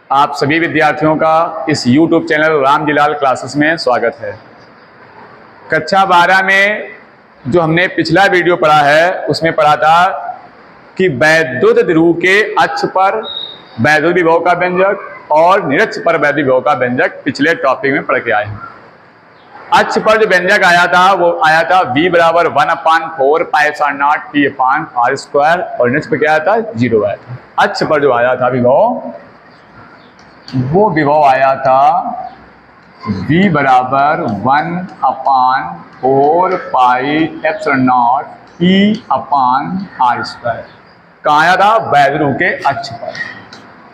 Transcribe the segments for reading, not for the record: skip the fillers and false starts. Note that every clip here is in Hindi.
आप सभी विद्यार्थियों का इस YouTube चैनल रामजीलाल क्लासेस में स्वागत है। कक्षा 12 में जो हमने पिछला वीडियो पढ़ा है उसमें पढ़ा था कि वैद्युत ध्रुव के अक्ष पर वैद्युत विभव का व्यंजक और निरक्ष पर वैद्युत विभव का व्यंजक पिछले टॉपिक में पढ़ के आए हैं। अक्ष पर जो व्यंजक आया था वो आया था v बराबर 1/4 π/0 t/r² और निरक्ष पर क्या आया था 0 आया था। अक्ष पर जो आया था विभव वो विभव आया था v बराबर 1/4 πε0 t/r²। कहाँ आया था? वैद्युत ध्रुव के अक्ष पर।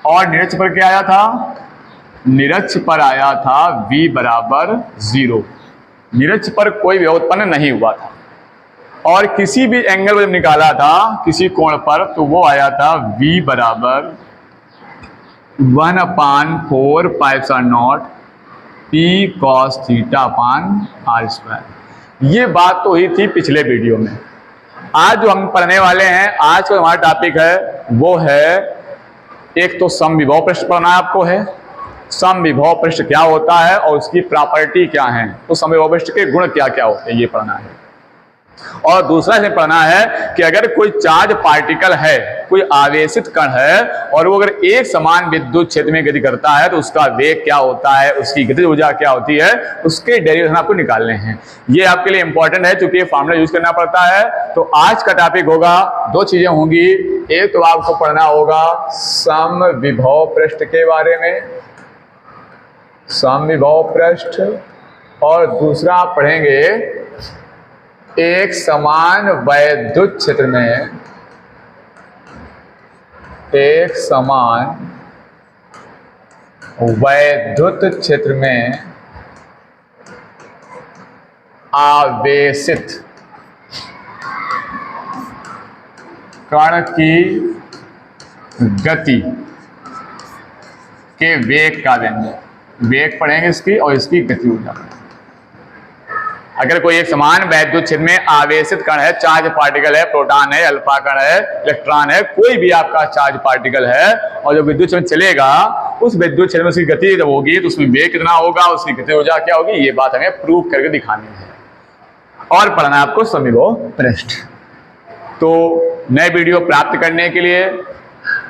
और निरक्ष पर क्या आया था? निरक्ष पर आया था v बराबर 0। निरक्ष पर कोई विभव उत्पन्न नहीं हुआ था और किसी भी एंगल को जब निकाला था किसी कोण पर तो वो आया था v बराबर 1/4 πε0 p cos θ/r²। ये बात तो हुई थी पिछले वीडियो में। आज जो हम पढ़ने वाले हैं, आज का हमारा टॉपिक है वो है, एक तो समविभव पृष्ठ पढ़ना आपको है। समविभव पृष्ठ क्या होता है और उसकी प्रॉपर्टी क्या है, तो समविभव पृष्ठ के गुण क्या क्या होते हैं ये पढ़ना है। और दूसरा इसमें पढ़ना है कि अगर कोई चार्ज पार्टिकल है, कोई आवेशित कण है और वो अगर एक समान विद्युत क्षेत्र में गति करता है तो उसका वेग क्या होता है, उसकी गतिज ऊर्जा क्या होती है, उसके डेरिवेशन आपको निकालने हैं। ये आपके लिए इंपॉर्टेंट है क्योंकि ये फॉर्मूला यूज करना पड़ता है। तो आज का टॉपिक होगा, दो चीजें होंगी। एक तो आपको पढ़ना होगा समविभव पृष्ठ के बारे में, समविभव पृष्ठ, और दूसरा आप पढ़ेंगे एक समान वैद्युत क्षेत्र में, एक समान वैद्युत क्षेत्र में आवेशित कण की गति के वेग का व्यंजक। वेग पढ़ेंगे इसकी और इसकी गति ऊर्जा। अगर कोई एक समान वैद्युत क्षेत्र में आवेशित कण है, चार्ज पार्टिकल है, प्रोटॉन है, अल्फा कण है, इलेक्ट्रॉन है, कोई भी आपका चार्ज पार्टिकल है, और जो विद्युत क्षेत्र में चलेगा उस विद्युत क्षेत्र में उसकी गति जब होगी तो उसमें वेग कितना होगा, उसकी गति ऊर्जा क्या होगी, ये बात हमें प्रूव करके दिखानी है। और पढ़ना है आपको समविभव पृष्ठ। तो नए वीडियो प्राप्त करने के लिए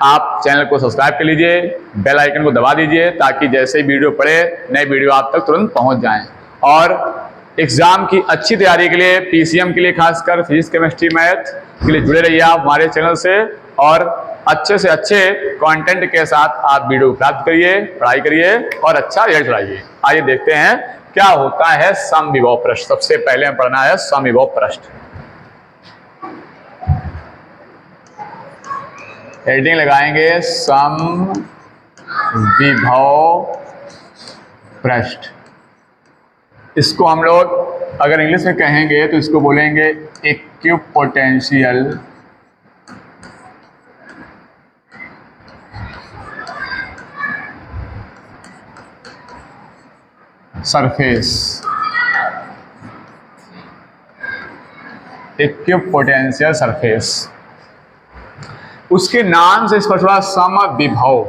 आप चैनल को सब्सक्राइब कर लीजिए, बेल आइकन को दबा दीजिए ताकि जैसे ही वीडियो पढ़े नए वीडियो आप तक तुरंत पहुंच जाएं। और एग्जाम की अच्छी तैयारी के लिए, पीसीएम के लिए, खासकर फिजिक्स केमिस्ट्री मैथ के लिए जुड़े रहिए आप हमारे चैनल से और अच्छे से अच्छे कंटेंट के साथ आप वीडियो प्राप्त करिए, पढ़ाई करिए और अच्छा रिजल्ट लाइए। आइए देखते हैं क्या होता है समविभव पृष्ठ। सबसे पहले हमें पढ़ना है समविभव पृष्ठ। हेडिंग लगाएंगे समविभव पृष्ठ। इसको हम लोग अगर इंग्लिश में कहेंगे तो इसको बोलेंगे इक्विपोटेंशियल सरफेस। इक्विपोटेंशियल सरफेस, उसके नाम से स्पष्ट हुआ समविभव।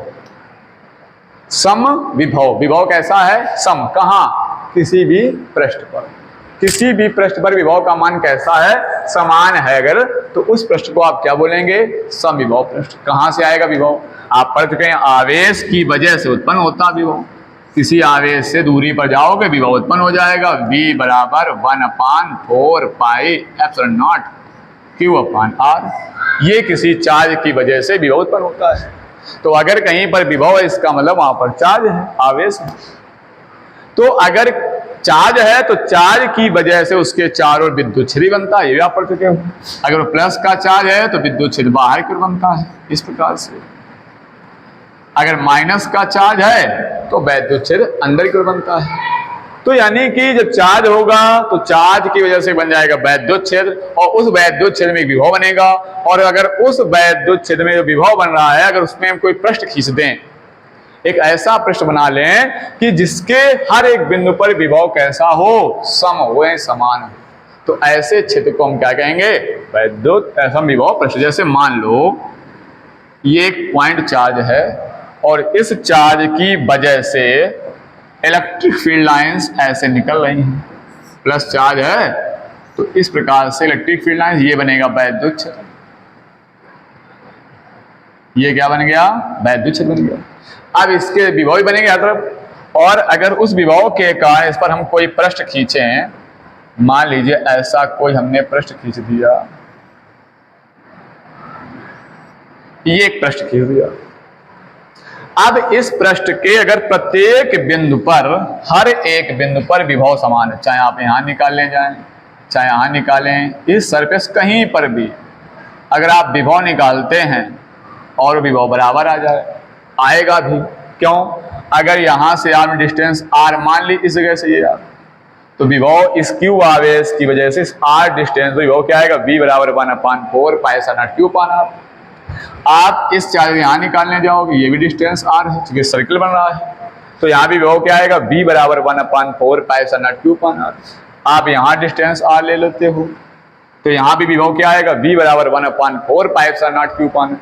समविभव, विभव कैसा है? सम, कहाँ? किसी भी पृष्ठ पर। किसी भी पृष्ठ पर विभव का मान कैसा है? समान है अगर, तो उस पृष्ठ को आप क्या बोलेंगे? समविभव पृष्ठ। कहां से आएगा विभव? आप पढ़ चुके हैं, आवेश की वजह से उत्पन्न होता विभव। किसी आवेश से दूरी पर जाओगे विभव उत्पन्न हो जाएगा। v बराबर 1/4 πε0 q/r। ये किसी चार्ज की वजह से विभव उत्पन्न होता है। तो अगर कहीं पर विभव है इसका मतलब वहां पर चार्ज है, आवेश है। तो अगर चार्ज है तो चार्ज की वजह से उसके चारों ओर विद्युत क्षेत्र बनता है, ये भी आप पढ़ चुके हो। अगर वो प्लस का चार्ज है तो विद्युत क्षेत्र बाहर की ओर बनता है, इस प्रकार से। अगर माइनस का चार्ज है तो वैद्युत क्षेत्र अंदर की ओर बनता है। तो यानी कि जब चार्ज होगा तो चार्ज की वजह से बन जाएगा वैद्युत क्षेत्र और उस वैद्युत क्षेत्र में विभव बनेगा। और अगर उस वैद्युत क्षेत्र में जो विभव बन रहा है, अगर उसमें हम कोई पृष्ठ खींच दें, एक ऐसा पृष्ठ बना लें कि जिसके हर एक बिंदु पर विभव कैसा हो? सम हो, समान हो, तो ऐसे क्षेत्र को हम क्या कहेंगे? वैद्युत समविभव पृष्ठ। जैसे मान लो ये एक पॉइंट चार्ज है और इस चार्ज की वजह से इलेक्ट्रिक फील्ड लाइंस ऐसे निकल रही हैं। प्लस चार्ज है तो इस प्रकार से इलेक्ट्रिक फील्ड लाइंस, ये बनेगा वैद्युत क्षेत्र। ये क्या बन गया? वैद्युत क्षेत्र बन गया। अब इसके विभव भी बनेंगे हर तरफ, और अगर उस विभव के कारण इस पर हम कोई पृष्ठ खींचे हैं, मान लीजिए ऐसा कोई हमने पृष्ठ खींच दिया, ये एक पृष्ठ खींच दिया। अब इस पृष्ठ के अगर प्रत्येक बिंदु पर, हर एक बिंदु पर विभव समान है, चाहे आप यहां निकालने जाएं चाहे यहां निकालें, इस सरफेस कहीं पर भी अगर आप विभव निकालते हैं और विभव बराबर आ जाए, आएगा भी। क्यों? अगर यहां से आर्म डिस्टेंस r मान ली, इस जगह से ये r, तो विभव इस q आवेश की वजह से इस r डिस्टेंस विभव क्या आएगा? v बराबर 1/4 पाई सा नॉट q पान r। आप इस चार्ज यहां निकालने जाओगे, ये भी डिस्टेंस r है क्योंकि सर्किल बन रहा है, तो यहां भी विभव क्या आएगा? v बराबर 1/4 पाई सा नॉट q पान r। आप यहां डिस्टेंस r ले लेते हो तो यहां भी विभव क्या आएगा? v बराबर 1/4 पाई सा नॉट q पान।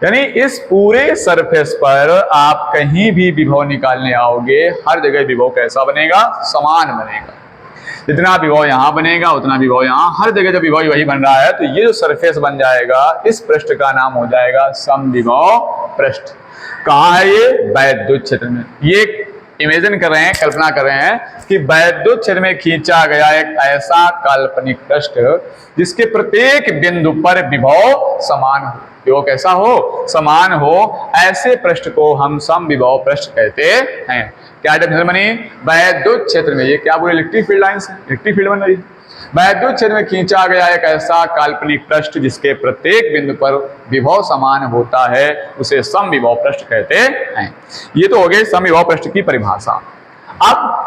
यानी इस पूरे सरफेस पर आप कहीं भी विभव निकालने आओगे, हर जगह विभव कैसा बनेगा? समान बनेगा। जितना विभव यहाँ बनेगा उतना विभव यहाँ, हर जगह जब विभव वही बन रहा है तो ये जो सरफेस बन जाएगा, इस पृष्ठ का नाम हो जाएगा समविभव पृष्ठ। कहाँ है ये? वैद्युत क्षेत्र में। ये इमेजिन कर रहे हैं, कल्पना कर रहे हैं कि वैद्युत क्षेत्र में खींचा गया एक ऐसा काल्पनिक पृष्ठ जिसके प्रत्येक बिंदु पर विभव समान हो, विभव कैसा हो? समान हो। ऐसे पृष्ठ को हम समविभव पृष्ठ कहते हैं। क्या डेफिनेशन बनी? वैद्युत क्षेत्र में, ये क्या बोले? Electric field lines, electric field बन रही है। वैद्युत क्षेत्र में खींचा गया एक ऐसा काल्पनिक पृष्ठ जिसके प्रत्येक बिंदु पर विभव समान होता है, उसे समविभव पृष्ठ कहते हैं। ये तो हो गई समविभव पृष्ठ की परिभाषा। अब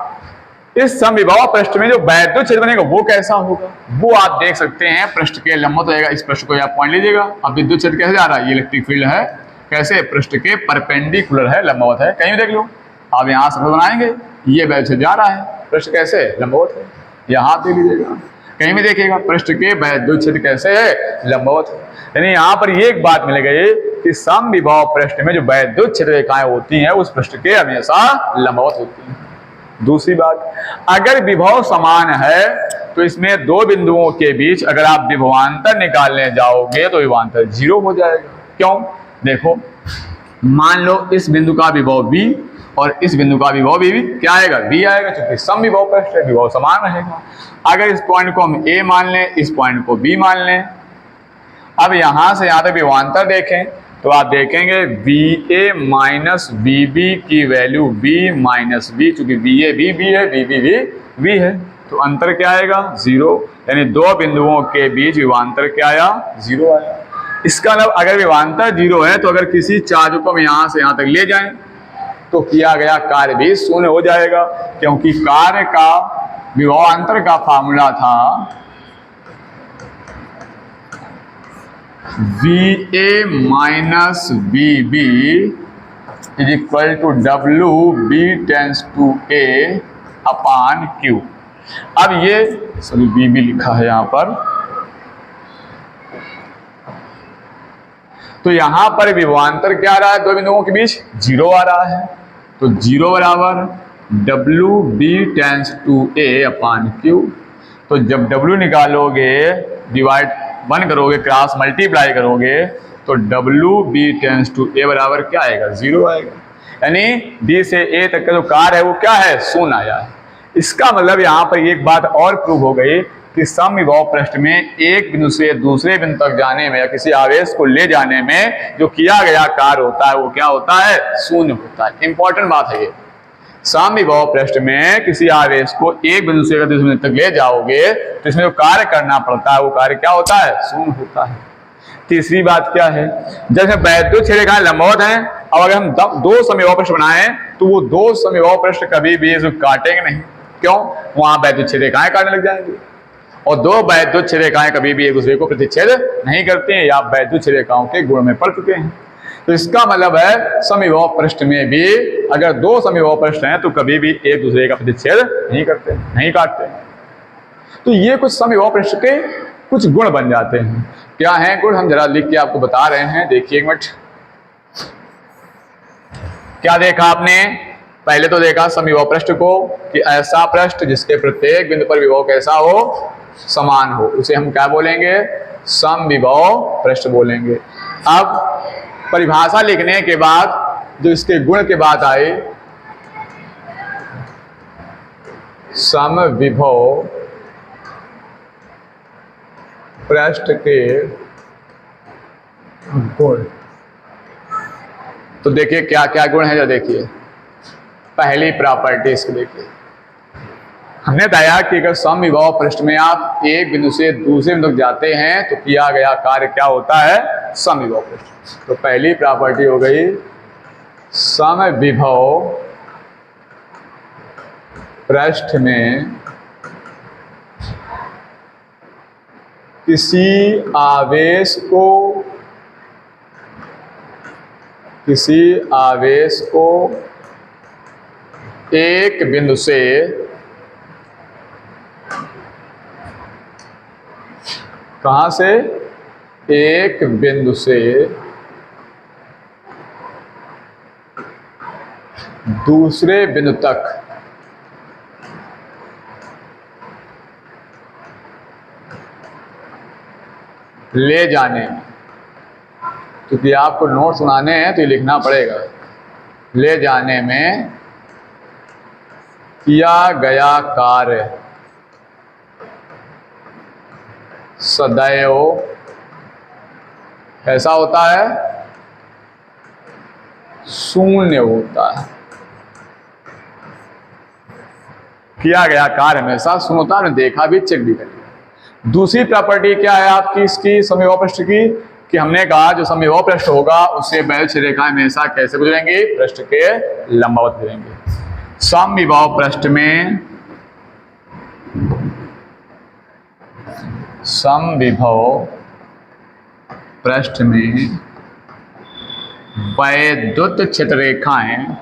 इस समविभव पृष्ठ में जो वैद्युत क्षेत्र बनेगा वो कैसा होगा, वो आप देख सकते हैं। पृष्ठ के लंबवत रहेगा, इस पृष्ठ को आप पॉइंट लीजिएगा। अब विद्युत क्षेत्र कैसे जा रहा है? ये इलेक्ट्रिक फील्ड है, कैसे? पृष्ठ के परपेंडिकुलर है, लंबवत है। कहीं भी देख लो, आप यहाँ सर्कल बनाएंगे, ये वैद्युत क्षेत्र जा रहा है, पृष्ठ कैसे? लंबवत है। यहाँ देख लीजिएगा, कहीं भी देखिएगा पृष्ठ के वैद्युत क्षेत्र कैसे है? लंबवत है। यानी यहाँ पर ये एक बात मिल गई कि समविभव पृष्ठ में जो वैद्युत क्षेत्र रेखाएं होती हैं उस पृष्ठ के हमेशा लंबवत होती हैं। दूसरी बात, अगर विभव समान है तो इसमें दो बिंदुओं के बीच अगर आप विभवांतर निकालने जाओगे तो विभवांतर 0 हो जाएगा। क्यों? देखो, मान लो इस बिंदु का विभव v और इस बिंदु का विभव भी क्या आएगा? v आएगा, क्योंकि समविभव पृष्ठ है, विभव समान रहेगा। अगर इस पॉइंट को हम a मान लें, इस पॉइंट को b मान लें, अब यहां से यहां तक विभवांतर देखें तो आप देखेंगे VA माइनस VB की वैल्यू V माइनस V, चूंकि VA VB है, VB भी V है, तो अंतर क्या आएगा? 0। यानी दो बिंदुओं के बीच विभवांतर क्या आया? 0 आया। इसका मतलब अगर विभवांतर 0 है तो अगर किसी चार्ज को हम यहां से यहां तक ले जाएं तो किया गया कार्य भी शून्य हो जाएगा, क्योंकि कार्य का विभवांतर का फार्मूला था VA minus VB is equal to WB tends to A upon Q। अब ये सॉरी VB लिखा है यहां पर, तो यहां पर विभवांतर क्या आ रहा है? दो बिंदुओं के बीच 0 आ रहा है, तो 0 बराबर WB tends to A upon Q। तो जब W निकालोगे, डिवाइड 1 करोगे, क्रॉस मल्टीप्लाई करोगे, तो WB टेंस टू A बराबर क्या आएगा? 0 आएगा। यानी B से A तक का जो कार्य है वो क्या है? शून्य आया है। इसका मतलब यहाँ पर एक बात और प्रूव हो गई कि समविभव पृष्ठ में एक बिंदु से दूसरे बिंदु तक जाने में या किसी आवेश को ले जाने में जो किया गया कार्य होता है वो क्या होता है? शून्य होता है। इंपॉर्टेंट बात है ये। समविभव पृष्ठ में किसी आवेश को एक बिंदु से दूसरे बिंदु तक ले जाओगे तो इसमें जो कार्य करना पड़ता है वो कार्य क्या होता है? शून्य होता है। तीसरी बात क्या है? जैसे वैद्युत क्षेत्र रेखाएं लंबवत हैं, अब अगर हम दो समविभव पृष्ठ बनाएं तो वो दो समविभव पृष्ठ कभी भी इसको काटेंगे नहीं। क्यों? वहां वैद्युत क्षेत्र रेखाएं काटने लग जाएंगे, और दो वैद्युत क्षेत्र रेखाएं कभी भी एक दूसरे को प्रतिच्छेद नहीं करती हैं, या वैद्युत क्षेत्र रेखाओं के गुण में पड़ चुके हैं। तो इसका मतलब है समविभव पृष्ठ में भी अगर दो समविभव पृष्ठ हैं तो कभी भी एक दूसरे का प्रतिच्छेद नहीं करते, नहीं काटते। तो ये कुछ समविभव पृष्ठ के कुछ गुण बन जाते हैं। क्या हैं गुण? हम जरा लिख के आपको बता रहे हैं, देखिए एक मिनट। क्या देखा आपने? पहले तो देखा समविभव पृष्ठ को कि ऐसा पृष्ठ जिसके प्रत्येक बिंदु पर विभव कैसा हो, समान हो, उसे हम क्या बोलेंगे? समविभव पृष्ठ बोलेंगे। अब परिभाषा लिखने के बाद जो इसके गुण के बाद आए, समविभव पृष्ठ के गुण, तो देखिए क्या क्या गुण है। जो देखिए पहली प्रॉपर्टी इसकी देखिए, हमने बताया कि अगर समविभव पृष्ठ में आप एक बिंदु से दूसरे बिंदु तक जाते हैं तो किया गया कार्य क्या होता है? समविभव पृष्ठ। तो पहली प्रॉपर्टी हो गई समविभव पृष्ठ में किसी आवेश को एक बिंदु से कहां से? एक बिंदु से दूसरे बिंदु तक ले जाने में, क्योंकि आपको नोट सुनाने हैं तो ये लिखना पड़ेगा, ले जाने में किया गया कार्य सदैव कैसा होता है? शून्य होता है। किया गया कार्य हमेशा शून्य होता है। देखा भी, चेक भी करिए। दूसरी प्रॉपर्टी क्या है आपकी इसकी समविभव पृष्ठ की? कि हमने कहा जो समविभव पृष्ठ होगा उससे वैध रेखाएं हमेशा कैसे गुजरेंगी? पृष्ठ के लंबवत गुजरेंगे। समविभव पृष्ठ में वैद्युत क्षेत्र रेखाएं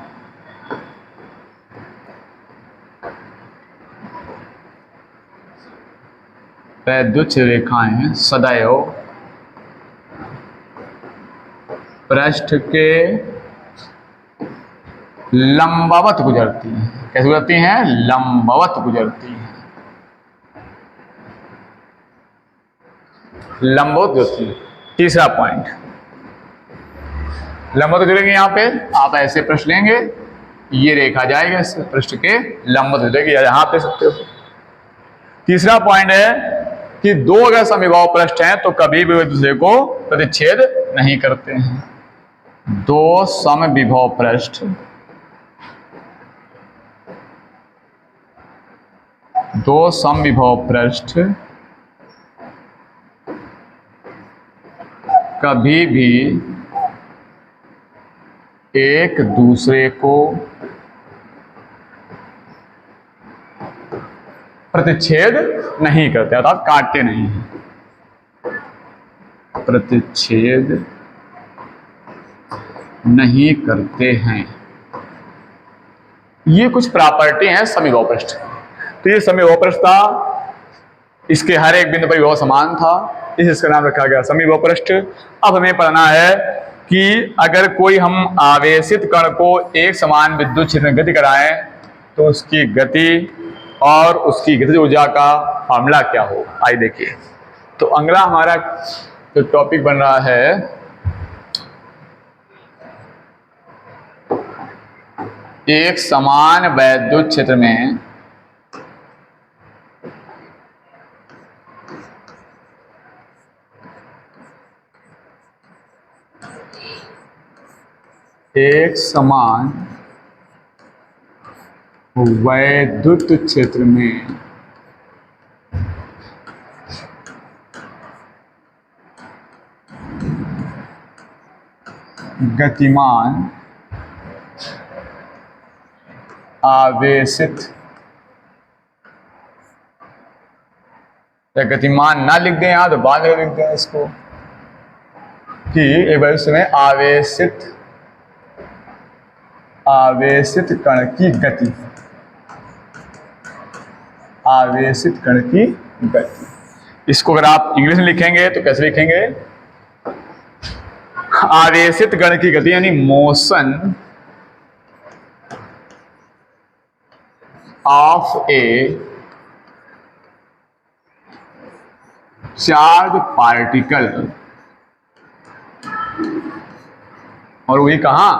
सदैव पृष्ठ के लंबवत गुजरती हैं। कैसे गुजरती हैं? लंबवत गुजरती हैं। लंबवत गुजरती है। तीसरा पॉइंट, लंबवत गुजरेंगे। यहां पे आप ऐसे पृष्ठ लेंगे, ये रेखा जाएगा इस पृष्ठ के लंबवत गुजरेगी, यहां पे सकते हो। तीसरा पॉइंट है कि दो अगर समविभव पृष्ठ हैं तो कभी भी एक दूसरे को प्रतिच्छेद नहीं करते हैं। दो समविभव पृष्ठ कभी भी एक दूसरे को प्रतिच्छेद नहीं करते, अर्थात काटते नहीं हैं। प्रतिच्छेद नहीं करते हैं। ये कुछ प्रॉपर्टी हैं समविभव पृष्ठ। तो ये समविभव पृष्ठ था, इसके हर एक बिंदु पर विभव समान था, इसका नाम रखा गया समविभव पृष्ठ। अब हमें पढ़ना है कि अगर कोई हम आवेशित कण को एक समान विद्युत क्षेत्र में गति कराएं तो उसकी गति और उसकी गतिज ऊर्जा का फार्मूला क्या होगा। आइए देखिए। तो अगला हमारा जो टॉपिक बन रहा है, एक समान वैद्युत क्षेत्र में एक समान वैद्युत क्षेत्र में गतिमान आवेशित, या गतिमान ना लिख दें यहां तो बाद में लिख दें इसको, कि एक वस्तु में आवेशित कण की गति, आवेशित कण की गति। इसको अगर आप इंग्लिश में लिखेंगे तो कैसे लिखेंगे? आवेशित कण की गति यानी motion of A charge particle, और वही कहां,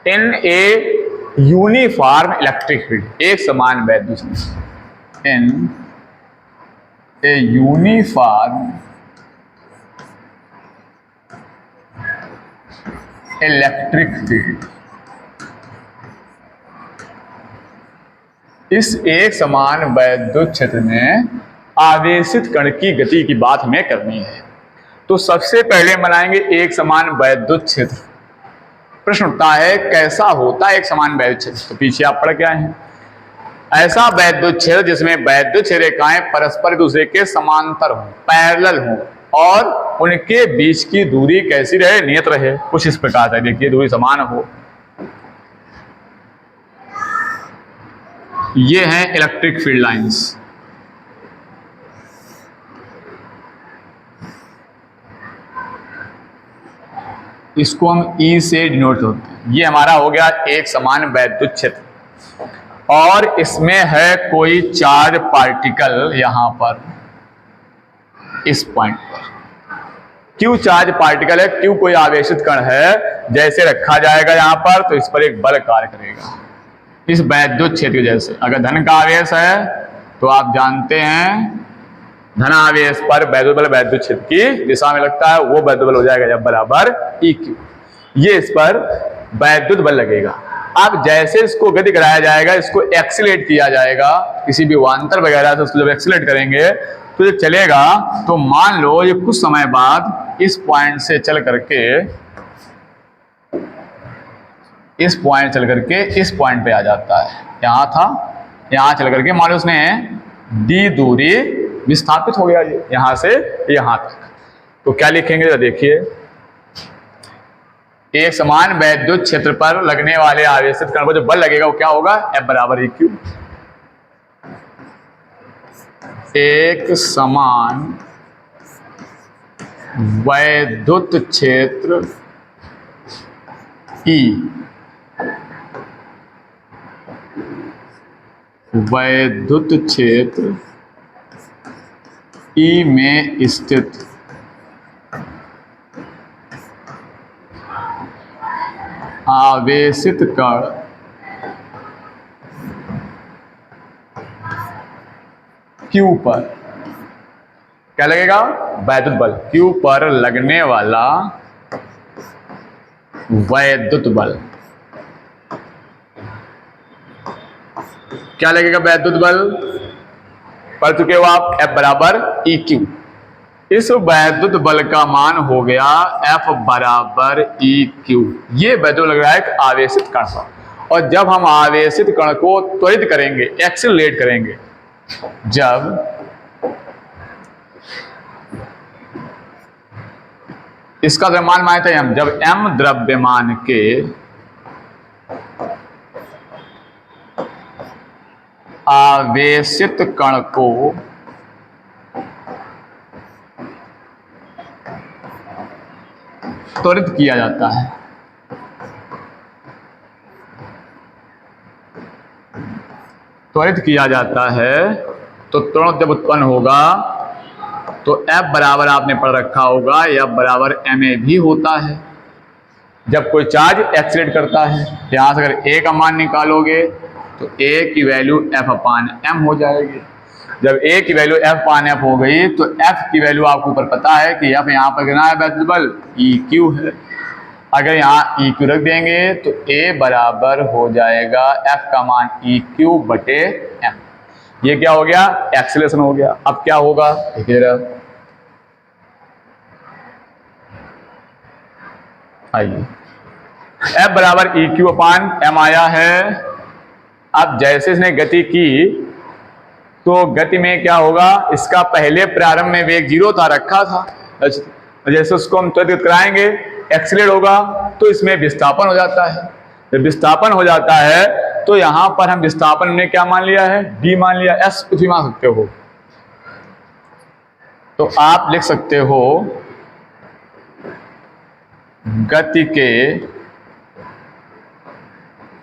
इन ए यूनिफॉर्म इलेक्ट्रिक फील्ड, एक समान वैद्युत, इन ए यूनिफॉर्म इलेक्ट्रिक फील्ड। इस एक समान वैद्युत क्षेत्र में आवेशित कण की गति की बात हमें करनी है। तो सबसे पहले बनाएंगे एक समान वैद्युत क्षेत्र। प्रश्न उठता है कैसा होता है एक समान वैद्युत क्षेत्र, तो पीछे आप पढ़ के आए हैं। ऐसा वैद्युत क्षेत्र जिसमें वैद्युत रेखाएं परस्पर दूसरे के समांतर हों, पैरेलल हों, और उनके बीच की दूरी कैसी रहे, नियत रहे। कुछ इस प्रकार से देखिए, दूरी समान हो। ये हैं इलेक्ट्रिक फील्ड लाइंस। इसको हम ई से डिनोट होते हैं। ये हमारा हो गया एक समान वैद्युत क्षेत्र, और इसमें है कोई चार्ज पार्टिकल यहां पर, इस पॉइंट पर क्यू चार्ज पार्टिकल है, क्यू कोई आवेशित कण है। जैसे रखा जाएगा यहां पर तो इस पर एक बल कार्य करेगा इस वैद्युत क्षेत्र जैसे। अगर धन का आवेश है तो आप जानते हैं धन आवेश पर वैद्युत बल वैद्युत क्षेत्र की दिशा में लगता है, वो वैद्युत बल हो जाएगा जब बराबर ई क्यू। ये इस पर वैद्युत बल लगेगा। अब जैसे इसको गति कराया जाएगा, इसको एक्सीलरेट किया जाएगा किसी भी वांतर वगैरह से, उसको जब एक्सीलरेट करेंगे तो जब चलेगा तो मान लो ये कुछ समय बाद इस पॉइंट से चल करके इस पॉइंट पे आ जाता है। यहां था, यहां चल करके मान लो उसने डी दूरी विस्थापित हो गया, ये यहां से यहां तक। तो क्या लिखेंगे जरा देखिए, एक समान वैद्युत क्षेत्र पर लगने वाले आवेशित कण को जो बल लगेगा वो क्या होगा, F बराबर ई क्यू। एक समान वैद्युत क्षेत्र E, वैद्युत क्षेत्र E में स्थित आवेशित कण Q पर क्या लगेगा, वैद्युत बल। Q पर लगने वाला वैद्युत बल क्या लगेगा, वैद्युत बल। पढ़ चुके हो आप, F बराबर ई क्यू। इस वैद्युत बल का मान हो गया F बराबर ई क्यू। ये वैद्युत लग रहा है एक आवेशित कण पर, और जब हम आवेशित कण को त्वरित करेंगे, एक्सीलरेट करेंगे, जब इसका द्रव्यमान मानते हैं हम, जब m द्रव्यमान के आवेशित कण को त्वरित किया जाता है, तो त्वरण जब उत्पन्न होगा तो F बराबर आपने पढ़ रखा होगा, F बराबर ma भी होता है। जब कोई चार्ज एक्सीलरेट करता है, यहां से अगर A का मान निकालोगे तो A की वैल्यू F अपान m हो जाएगी। जब A की वैल्यू F अपान f हो गई तो F की वैल्यू आपको ऊपर पता है कि F यहाँ पर कितना है, वैद्युत बल EQ है। अगर यहाँ EQ रख देंगे तो A बराबर हो जाएगा F का मान EQ बटे m। ये क्या हो गया, एक्सीलरेशन हो गया। अब क्या होगा देखिए जरा, आइए, F बराबर EQ अपान m आया है। अब जैसे इसने गति की तो गति में क्या होगा, इसका पहले प्रारंभ में वेग 0 था, रखा था। जैसे उसको हम त्वरित कराएंगे, एक्सीलरेट होगा तो इसमें विस्थापन हो जाता है। जब विस्थापन हो जाता है तो यहां पर हम विस्थापन ने क्या मान लिया है, d मान लिया, s कुछ भी मान सकते हो। तो आप लिख सकते हो गति के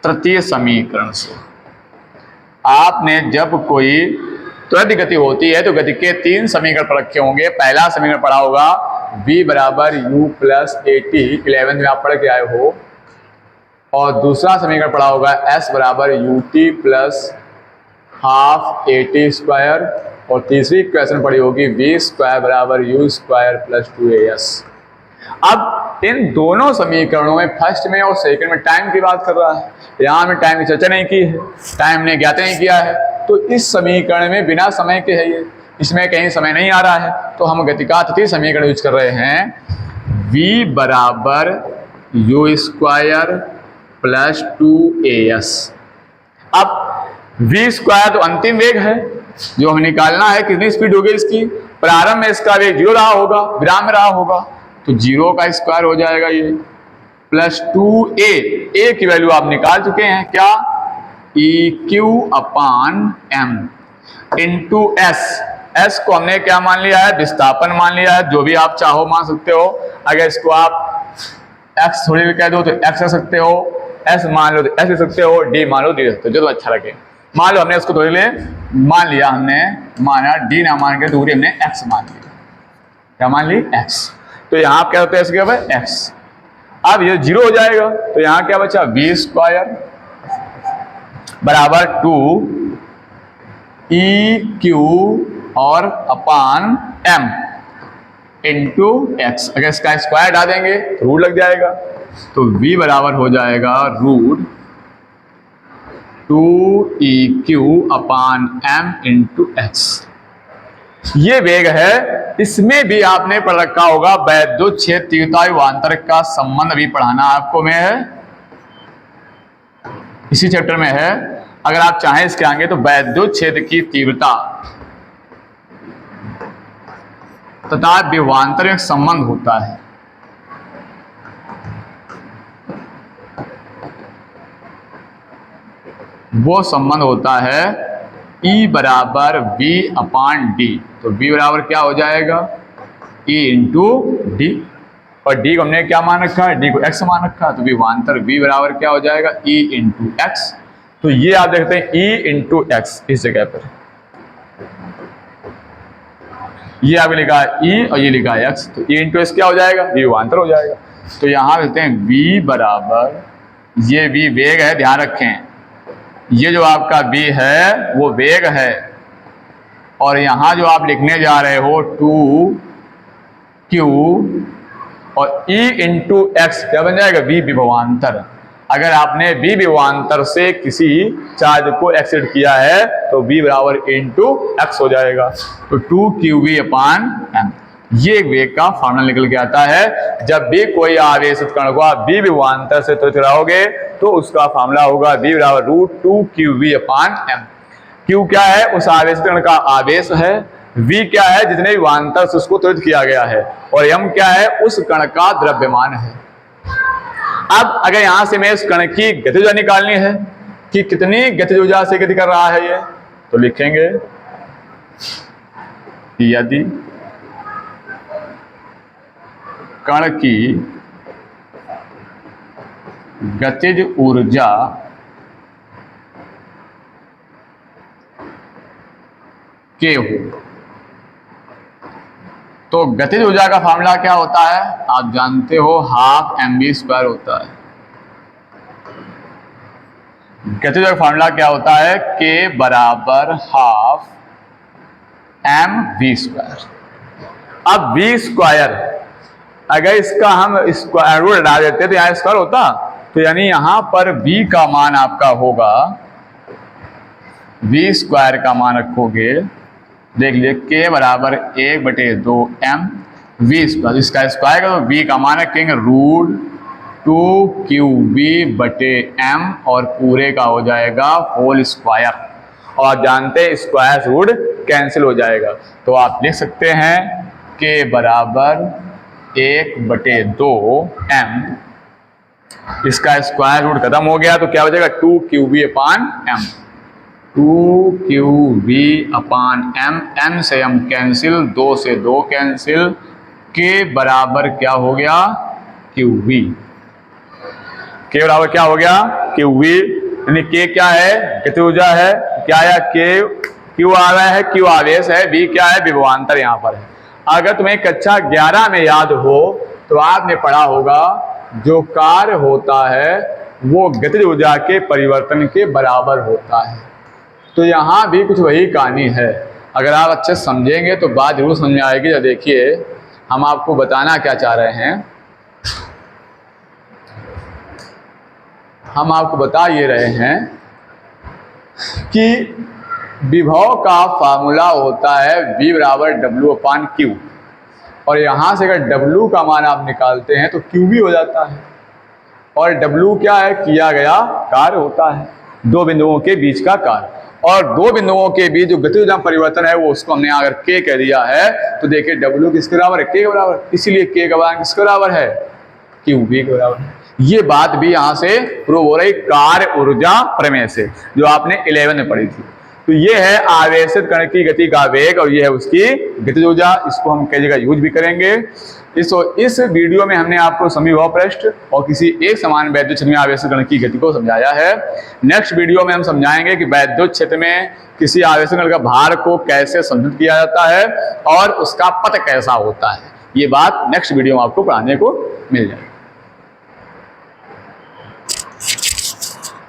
तृतीय समीकरण से, आपने जब कोई त्वरित गति होती है तो गति के 3 समीकरण पर रखे होंगे। पहला समीकरण पढ़ा होगा v बराबर u plus A T, 11th में आप पढ़ के आए हो। और दूसरा समीकरण पढ़ा होगा s बराबर U T plus half A T square. और तीसरी इक्वेशन पढ़ी होगी v स्क्वायर बराबर यू स्क्वायर प्लस 2as। अब इन दोनों समीकरणों में फर्स्ट में और सेकंड में टाइम की बात कर रहा है। यहाँ में टाइम की चर्चा नहीं की है, टाइम ने ज्ञात नहीं किया है, तो इस समीकरण में बिना समय के है ये, इसमें कहीं समय नहीं आ रहा है, तो हम गतिका तृतीय समीकरण यूज कर रहे हैं। v बराबर यू स्क्वायर प्लस 2as। अब v स्क्वायर तो अंतिम वेग है जो हमें निकालना है, कितनी स्पीड होगी इसकी। प्रारंभ में इसका वेग 0 रहा होगा, विराम में रहा होगा, तो 0 का स्क्वायर हो जाएगा ये, प्लस 2a, a की वैल्यू आप निकाल चुके हैं क्या, eq अपान m इंटू s। s को हमने क्या मान लिया है, विस्थापन मान लिया है, जो भी आप चाहो मान सकते हो। अगर इसको आप x थोड़ी भी कह दो तो x रख सकते हो, s मान लो तो s रख सकते हो, d मान लो d रख सकते हो, जो तो अच्छा लगे। मान लो हमने इसको थोड़ी ले मान लिया, हमने माना d ना मान के दूरी हमने x मान लिया, क्या मान ली, x। तो यहाँ आप क्या होते हैं, इसके x। अब ये 0 हो जाएगा, तो यहाँ क्या बचा, v स्क्वायर बराबर 2 eq और अपान m इंटू x। अगर इसका स्क्वायर डाल देंगे तो रूट लग जाएगा, तो v बराबर हो जाएगा रूट 2eq अपान m इंटू x। ये वेग है। इसमें भी आपने पढ़ रखा होगा वैद्युत क्षेत्र तीव्रता विभवांतर का संबंध भी पढ़ाना आपको में है, इसी चैप्टर में है। अगर आप चाहें इसके आगे तो वैद्युत क्षेत्र की तीव्रता तथा विभवांतर में संबंध होता है। वो संबंध होता है E बराबर V अपान डी। तो V बराबर क्या हो जाएगा, E इंटू डी, और D को हमने क्या मान रखा है, D को X मान रखा है, तो विभवांतर V बराबर क्या हो जाएगा, E इंटू X। तो ये आप देखते हैं E इंटू X इस जगह पर, ये आगे लिखा है E और ये लिखा है X, तो E इंटू X क्या हो जाएगा, V विभवांतर हो जाएगा। तो यहाँ देखते हैं V बराबर, ये V वेग है, ध्यान रखें, ये जो आपका v है वो वेग है, और यहां जो आप लिखने जा रहे हो 2q और e इंटू एक्स क्या बन जाएगा, v विभवांतर। अगर आपने v विभवांतर से किसी चार्ज को एक्सिट किया है तो v बराबर इंटू एक्स हो जाएगा, तो 2qv अपान m। ये वेग का फॉर्मूला निकल के आता है। जब भी कोई आवेशित कण को आप v विभवांतर से त्वरित कराओगे तो उसका फॉर्मूला होगा v बराबर रूट 2qv अपान m। q क्या है, उस आवेशित कण का आवेश है, v क्या है, जितने विभवांतर से उसको त्वरित किया गया है, और m क्या है, उस कण का द्रव्यमान है। अब अगर यहां से मैं इस कण की गतिज ऊर्जा निकालनी है कि कितनी गतिज ऊर्जा से गति कर रहा है ये, तो लिखेंगे यदि कण की गतिज ऊर्जा K हो, तो गतिज ऊर्जा का फॉर्मूला क्या होता है, आप जानते हो, हाफ mv स्क्वायर होता है। गतिज ऊर्जा का फॉर्मूला क्या होता है, K बराबर हाफ mv स्क्वायर। अब v स्क्वायर अगर इसका हम स्क्वायर रूट डाल देते तो यहाँ स्क्वायर होता, तो यानी यहां पर v का मान आपका होगा, v स्क्वायर का मान रखोगे, देख लीजिए k बराबर 1/2m v स्क्वायर, इसका स्क्वायर का तो v का मान रखेंगे रूट 2qv/m और पूरे का हो जाएगा होल स्क्वायर, और आप जानते हैं स्क्वायर रूट कैंसिल हो जाएगा, तो आप लिख सकते हैं k बराबर 1/2m, इसका स्क्वायर रूट खत्म हो गया तो क्या हो जाएगा 2qv अपान m, 2qv अपान m, m से m कैंसिल, 2 से 2 कैंसिल, k बराबर क्या हो गया qv, k बराबर क्या हो गया qv, यानी के क्या है, गतिज ऊर्जा है, क्या है के, क्यू आ रहा है, क्यू आवेश है, बी क्या है, विभवांतर यहाँ पर है। अगर तुम्हें कक्षा 11 में याद हो तो आपने पढ़ा होगा जो कार्य होता है वो गतिज ऊर्जा के परिवर्तन के बराबर होता है। तो यहाँ भी कुछ वही कहानी है। अगर आप अच्छे समझेंगे तो बात जरूर समझ में आएगी। जब देखिए हम आपको बताना क्या चाह रहे हैं, हम आपको बता ये रहे हैं कि विभव का फार्मूला होता है V बराबर W/Q, और यहाँ से अगर W का मान आप निकालते हैं तो Q भी हो जाता है। और W क्या है, किया गया कार्य होता है, दो बिंदुओं के बीच का कार्य। और दो बिंदुओं के बीच जो गतिज ऊर्जा परिवर्तन है वो उसको हमने अगर K कह दिया है तो देखिए W किसके बराबर है, K के बराबर, इसीलिए K का मान किसके बराबर है, QV के बराबर है। ये बात भी यहाँ से प्रूव हो रही कार्य ऊर्जा प्रमेय से, जो आपने 11 में पढ़ी थी। तो ये है आवेशित कण की गति का वेग और ये है उसकी गतिज ऊर्जा। इसको हम कई जगह यूज भी करेंगे। इस वीडियो में हमने आपको समविभव पृष्ठ और किसी एक समान वैद्युत क्षेत्र में आवेशित कण की गति को समझाया है। नेक्स्ट वीडियो में हम समझाएंगे कि वैद्युत क्षेत्र में किसी आवेशित कण का भार को कैसे संतुलित किया जाता है और उसका पथ कैसा होता है। ये बात नेक्स्ट वीडियो में आपको पढ़ाने को मिल जाएगी।